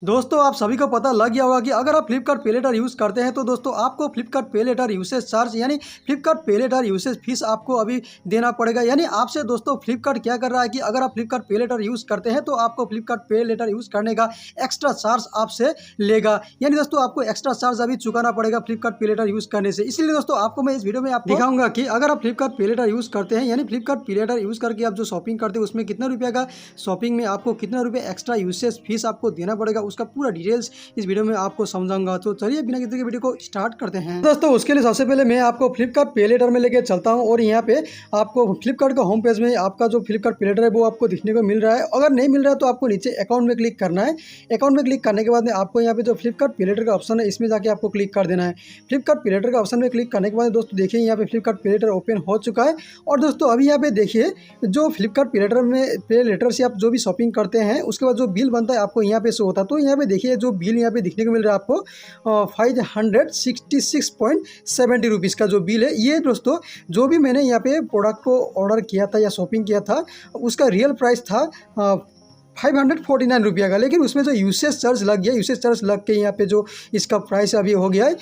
दोस्तों आप सभी को पता लग गया होगा कि अगर आप फ्लिपकार्ट पे लेटर यूज़ करते हैं तो दोस्तों आपको फ्लिपकार्ट पे लेटर यूसेज चार्ज यानी फ्लिपकार्ट पे लेटर यूसेज फीस आपको अभी देना पड़ेगा। यानी आपसे दोस्तों फ्लिपकार्ट क्या कर रहा है कि अगर आप फ्लिपकार्ट पे लेटर यूज़ करते हैं तो आपको फ्लिपकार्ट पे लेटर यूज़ करने का एक्स्ट्रा चार्ज आपसे लेगा। यानी दोस्तों आपको एक्स्ट्रा चार्ज अभी चुकाना पड़ेगा फ्लिपकार्ट पे लेटर यूज़ करने से। इसलिए दोस्तों आपको मैं इस वीडियो में आपको दिखाऊंगा कि अगर आप फ्लिपकार्ट पे लेटर यूज़ करते हैं यानी फ्लिपकार्ट पे लेटर यूज़ करके आप जो शॉपिंग करते हैं उसमें कितना रुपये का शॉपिंग में आपको कितना रुपये एक्स्ट्रा यूसेज फीस आपको देना पड़ेगा, उसका पूरा डिटेल्स इस वीडियो में आपको समझाऊंगा। तो चलिए बिना किसी के वीडियो को स्टार्ट करते हैं। दोस्तों उसके लिए सबसे पहले मैं आपको फ्लिपकार्ट पे लेटर में लेके चलता हूं और यहाँ पे आपको फ्लिपकार्ट का होम पेज में आपका जो फ्लिपकार्ट पे लेटर है वो आपको दिखने को मिल रहा है। अगर नहीं मिल रहा है तो आपको नीचे अकाउंट में क्लिक करना है। अकाउंट में क्लिक करने के बाद में आपको यहाँ पे जो फ्लिपकार्ट पे लेटर का ऑप्शन है इसमें जाके आपको क्लिक कर देना है। फ्लिपकार्ट पे लेटर का ऑप्शन में क्लिक करने के बाद दोस्तों देखिए यहाँ पे फ्लिपकार्ट पे लेटर ओपन हो चुका है। और दोस्तों अभी यहाँ पे देखिए जो फ्लिपकार्ट पे लेटर में पे लेटर से आप जो भी शॉपिंग करते हैं उसके बाद जो बिल बनता है आपको यहाँ पे शो होता है। तो यहाँ पे देखिए जो बिल यहाँ पे दिखने को मिल रहा है आपको 566.70 रुपीज़ का जो बिल है। ये दोस्तों जो भी मैंने यहाँ पे प्रोडक्ट को ऑर्डर किया था या शॉपिंग किया था उसका रियल प्राइस था 549 रुपये का, लेकिन उसमें जो यूसेज चार्ज लग गया, यूसेज चार्ज लग के यहाँ पे जो इसका प्राइस अभी हो गया है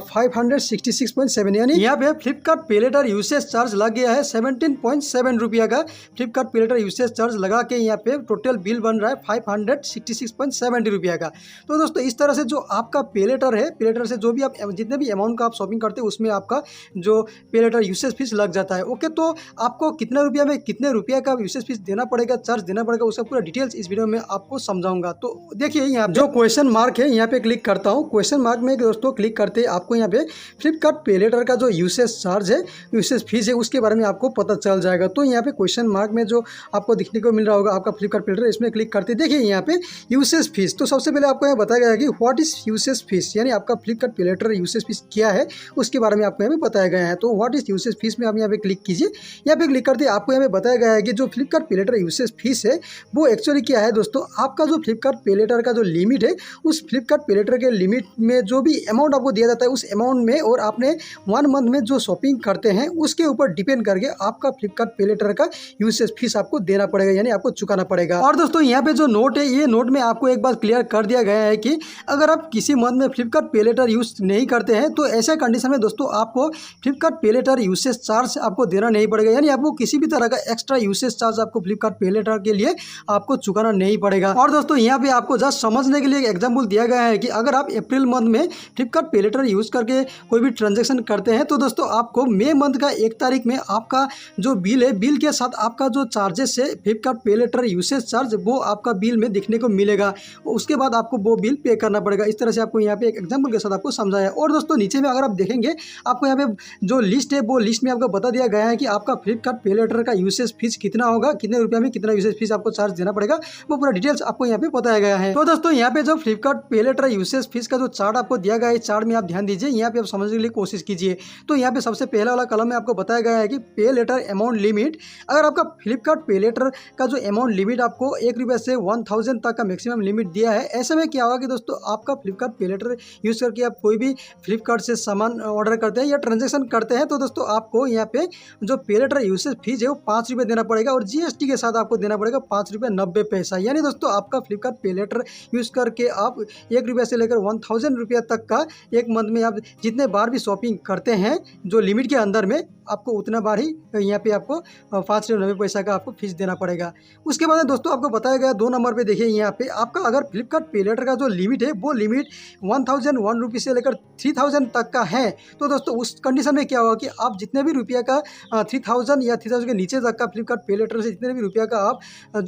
566.7 यानी यहाँ पे फ्लिपकार्ट पे लेटर यूसेज चार्ज लग गया है 17.7 रुपये का। फ्लिपकार्ट पे लेटर यूसेज चार्ज लगा के यहाँ पे टोटल बिल बन रहा है 566.70 रुपये का। तो दोस्तों इस तरह से जो आपका पे लेटर है, पे लेटर से जो भी आप जितने भी अमाउंट का आप शॉपिंग करते हैं उसमें आपका जो पे लेटर यूसेज फीस लग जाता है। ओके, तो आपको कितने रुपये में कितने रुपये का यूसेज फीस देना पड़ेगा, चार्ज देना पड़ेगा, उसका पूरा डिटेल्स इस वीडियो में आपको समझाऊंगा। तो देखिए यहाँ जो क्वेश्चन मार्क है यहाँ पे क्लिक करता हूँ। क्वेश्चन मार्क में दोस्तों क्लिक करते आपको यहाँ पे फ्लिपकार्ट पे लेटर का जो यूसेज चार्ज है, यूसेज फीस है, उसके बारे में आपको पता चल जाएगा। तो यहाँ पे क्वेश्चन मार्क में जो आपको दिखने को मिल रहा होगा आपका फ्लिपकार्ट पे लेटर, इसमें क्लिक करते देखिए यहाँ पे यूसेज फीस। तो सबसे पहले आपको यहाँ बताया गया है कि व्हाट इज यूसेज फीस, यानी आपका फ्लिपकार्ट पे लेटर यूसेज फीस क्या है उसके बारे में आपको यहाँ पे बताया गया है। तो व्हाट इज यूसेज फीस में आप यहाँ पे क्लिक कीजिए। यहाँ पे क्लिक करते आपको यहाँ पे बताया गया है कि जो फ्लिपकार्ट पे लेटर यूसेज फीस है वो एक्चुअली क्या है। दोस्तों आपका जो फ्लिपकार्ट पे लेटर का जो लिमिट है उस फ्लिपकार्ट पे लेटर के लिमिट में जो भी अमाउंट आपको दिया जाता है उस अमाउंट में और आपने 1 मंथ में जो शॉपिंग करते हैं उसके ऊपर डिपेंड करके आपका फ्लिपकार्ट पे लेटर का यूसेज फीस आपको देना पड़ेगा, यानी आपको चुकाना पड़ेगा। और दोस्तों यहाँ पे जो नोट है ये नोट में आपको एक बात क्लियर कर दिया गया है कि अगर आप किसी मंथ में फ्लिपकार्ट पे लेटर यूज नहीं करते हैं तो ऐसे कंडीशन में दोस्तों आपको फ्लिपकार्ट पे लेटर यूसेज चार्ज आपको देना नहीं पड़ेगा, यानी आपको किसी भी तरह का एक्स्ट्रा यूसेज चार्ज आपको फ्लिपकार्ट पे लेटर के लिए आपको चुकाना नहीं पड़ेगा। और दोस्तों यहाँ पे आपको जस्ट समझने के लिए एक एग्जांपल दिया गया है कि अगर आप अप्रैल मंथ में फ्लिपकार्ट पे लेटर यूज़ करके कोई भी ट्रांजैक्शन करते हैं तो दोस्तों आपको मई मंथ का 1 तारीख में आपका जो बिल है, बिल के साथ आपका जो चार्जेस है फ्लिपकार्ट पे लेटर यूसेज चार्ज, वो आपका बिल में दिखने को मिलेगा। उसके बाद आपको वो बिल पे करना पड़ेगा। इस तरह से आपको यहाँ पे एक एग्जाम्पल के साथ आपको समझाया। और दोस्तों नीचे में अगर आप देखेंगे आपको यहाँ पे जो लिस्ट है वो लिस्ट में आपको बता दिया गया है कि आपका फ्लिपकार्ट पे लेटर का यूसेज फीस कितना होगा, कितने रुपये में कितना यूसेज फीस आपको चार्ज देना पड़ेगा, वो पूरा डिटेल्स आपको यहाँ पे बताया गया है। तो दोस्तों यहाँ पे जो फ्लिपकार्ट पे लेटर यूसेज फीस का जो चार्ट आपको दिया गया है, चार्ट में आप ध्यान दीजिए, यहाँ पे आप समझने के लिए कोशिश कीजिए। तो यहाँ पे सबसे पहला वाला कलम में आपको बताया गया है कि पे लेटर अमाउंट लिमिट। अगर आपका फ्लिपकार्ट पे लेटर का जो अमाउंट लिमिट आपको 1 रुपये से 1000 तक का मैक्सिमम लिमिट दिया है, ऐसे में क्या होगा कि दोस्तों आपका फ्लिपकार्ट पे लेटर यूज़ करके आप कोई भी फ्लिपकार्ट से सामान ऑर्डर करते हैं या ट्रांजेक्शन करते हैं तो दोस्तों आपको यहाँ पे जो पे लेटर यूसेज फीस है वो 5 रुपये देना पड़ेगा और GST के साथ आपको देना पड़ेगा 5 रुपये 90 पैसा। यानी दोस्तों आपका फ्लिपकार्ट पे लेटर यूज़ करके आप 1 रुपये से लेकर 1000 रुपये तक का एक मंथ में आप जितने बार भी शॉपिंग करते हैं जो लिमिट के अंदर में आपको उतना बार ही यहाँ पे आपको 5 रुपये 90 पैसा का आपको फीस देना पड़ेगा। उसके बाद दोस्तों आपको बताया गया 2 नंबर पे देखिए यहाँ पे आपका अगर फ्लिपकार्ट पे लेटर का जो लिमिट है वो लिमिट 1001 रुपये से लेकर 3000 तक का है तो दोस्तों उस कंडीशन में क्या होगा कि आप जितने भी रुपये का 3000 या 3000 के नीचे तक का फ्लिपकार्ट पे लेटर से जितने भी रुपये का आप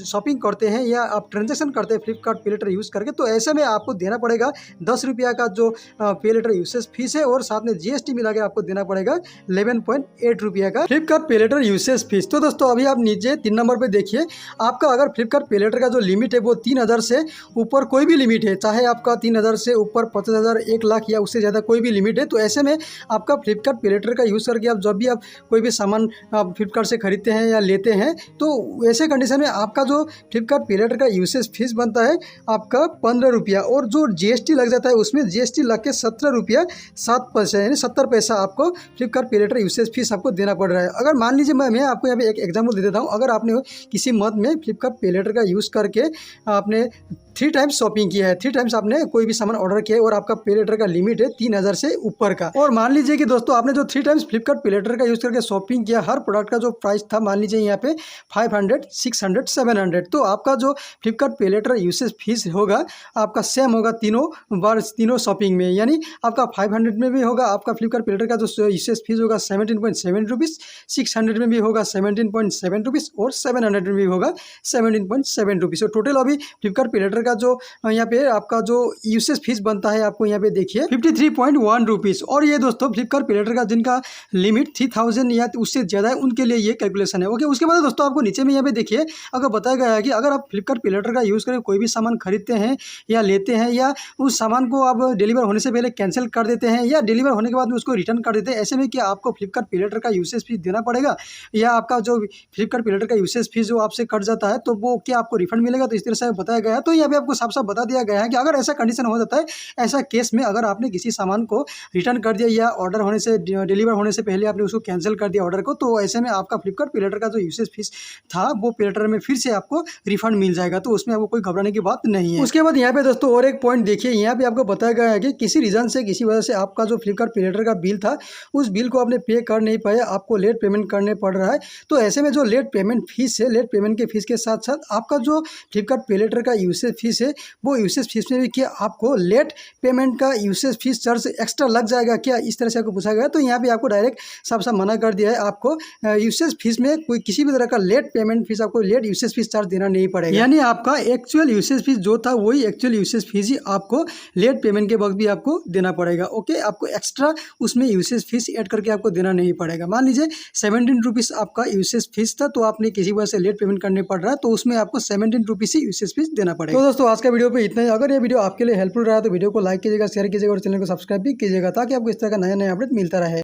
शॉपिंग करते हैं या आप ट्रांजेक्शन करते हैं फ्लिपकार्ट पे लेटर यूज़ करके, तो ऐसे में आपको देना पड़ेगा 10 रुपये का जो पे लेटर यूसेज फीस है और साथ में GST मिला के आपको देना पड़ेगा 11.8 रुपये का फ्लिपकार्ट पे लेटर यूसेज फीस। तो दोस्तों अभी आप नीचे 3 नंबर पे देखिए आपका अगर फ्लिपकार्ट पे लेटर का जो लिमिट है वो 3000 से ऊपर कोई भी लिमिट है, चाहे आपका 3000 से ऊपर 50,000 1 लाख या उससे ज़्यादा कोई भी लिमिट है, तो ऐसे में आपका फ्लिपकार्ट पे लेटर का यूज़ करके आप जब भी आप कोई भी सामान फ्लिपकार्ट से खरीदते हैं या लेते हैं तो ऐसे कंडीशन में आपका जो फ्लिपकार्ट फ्लिपकार्ट पे लेटर का यूसेज फीस बनता है आपका 15 रुपया, और जो GST लग जाता है उसमें GST लग के 17 रुपया 7 पैसे यानी 70 पैसा आपको फ्लिपकार्ट पे लेटर यूसेज फीस आपको देना पड़ रहा है। अगर मान लीजिए मैं आपको यहाँ पे एक एग्जाम्पल दे देता हूँ। अगर आपने किसी मंथ में फ्लिपकार्ट पे लेटर का यूज़ करके आपने 3 टाइम्स शॉपिंग किया है, 3 टाइम्स आपने कोई भी सामान ऑर्डर किया है और आपका पे लेटर का लिमिट है 3000 से ऊपर का, और मान लीजिए कि दोस्तों आपने जो 3 टाइम्स फ्लिपकार्ट पे लेटर का यूज़ करके शॉपिंग किया, हर प्रोडक्ट का जो प्राइस था मान लीजिए यहाँ पे 500, 600, 700, तो आपका जो फ्लिपकार्ट पे लेटर यूसेज फीस होगा आपका सेम होगा तीनों बार, तीनों शॉपिंग में। यानी आपका 500 में भी होगा आपका फ्लिपकार्ट पे लेटर का जो यूसेज फीस होगा 17.7 रुपीज़, 600 में भी होगा 17.7 रुपीज़ और 700 में भी होगा 17.7 रुपीज़। और टोटल अभी फ्लिपकार्ट पे लेटर का जो यहाँ पे आपका जो यूसेज फीस बनता है आपको यहाँ पे देखिए 53.1 रुपीज़। और ये दोस्तों फ्लिपकार्ट पे लेटर का जिनका लिमिट 3000 या उससे ज़्यादा है उनके लिए ये कैलकुलेशन है। ओके, उसके बाद दोस्तों आपको नीचे में यहाँ पे देखिए अगर बताया गया है कि अगर आप फ्लिपकार्ट पे लेटर का यूज़ करके कोई भी सामान खरीदते हैं या लेते हैं, या उस सामान को आप डिलीवर होने से पहले कैंसिल कर देते हैं या डिलीवर होने के बाद में उसको रिटर्न कर देते हैं, ऐसे में क्या आपको फ्लिपकार्ट पे लेटर का यूसेज फीस देना पड़ेगा, या आपका जो फ्लिपकार्ट पे लेटर का यूसेज फीस जो आपसे कट जाता है तो वो क्या आपको रिफंड मिलेगा। तो इस तरह से बताया गया है। तो यहाँ पे आपको साफ साफ बता दिया गया है कि अगर ऐसा कंडीशन हो जाता है, ऐसा केस में अगर आपने किसी सामान को रिटर्न कर दिया या ऑर्डर होने से डिलीवर होने से पहले आपने उसको कैंसिल कर दिया ऑर्डर को, तो ऐसे में आपका फ्लिपकार्ट पे लेटर का जो यूसेज फीस था वो पे लेटर में फिर से आपको रिफंड मिल जाएगा। तो उसमें आपको कोई घबराने की बात नहीं है। उसके बाद यहाँ पे दोस्तों और एक पॉइंट देखिए, यहाँ पे आपको बताया गया है कि किसी रीजन से किसी वजह से आपका जो फ्लिपकार्ट पे लेटर का बिल था उस बिल को आपने पे कर नहीं पाया, आपको लेट पेमेंट करने पड़ रहा है। तो ऐसे में जो लेट पेमेंट फीस है, लेट पेमेंट के फीस के साथ साथ आपका जो फ्लिपकार्ट पे लेटर का यूसेज फीस है वो यूसेज फीस में भी क्या आपको लेट पेमेंट का यूसेज फीस चार्ज एक्स्ट्रा लग जाएगा क्या, इस तरह से आपको पूछा गया। तो यहाँ पे आपको डायरेक्ट साफ साफ मना कर दिया है, आपको यूसेज फीस में कोई किसी भी तरह का लेट पेमेंट फीस, आपको लेट यूसेज फीस चार्ज देना नहीं पड़ेगा। यानी आपका एक्चुअल यूसेज फीस जो था वही एक्चुअल यूसेज फीस ही आपको लेट पेमेंट के वक्त भी आपको देना पड़ेगा। ओके, आपको एक्स्ट्रा उसमें यूसेज फीस ऐड करके आपको देना नहीं पड़ेगा। मान लीजिए 17 रुपीज़ आपका यूसेज फीस था, तो आपने किसी वजह से लेट पेमेंट करने पड़ रहा है, तो उसमें आपको 17 रुपीज़ ही यूसेज फीस देना पड़ेगा। तो दोस्तों आज का वीडियो पे इतना ही। अगर ये वीडियो आपके लिए हेल्पफुल रहा तो वीडियो को लाइक कीजिएगा, शेयर कीजिएगा और चैनल को सब्सक्राइब भी कीजिएगा ताकि आपको इस तरह का नया अपडेट मिलता रहे।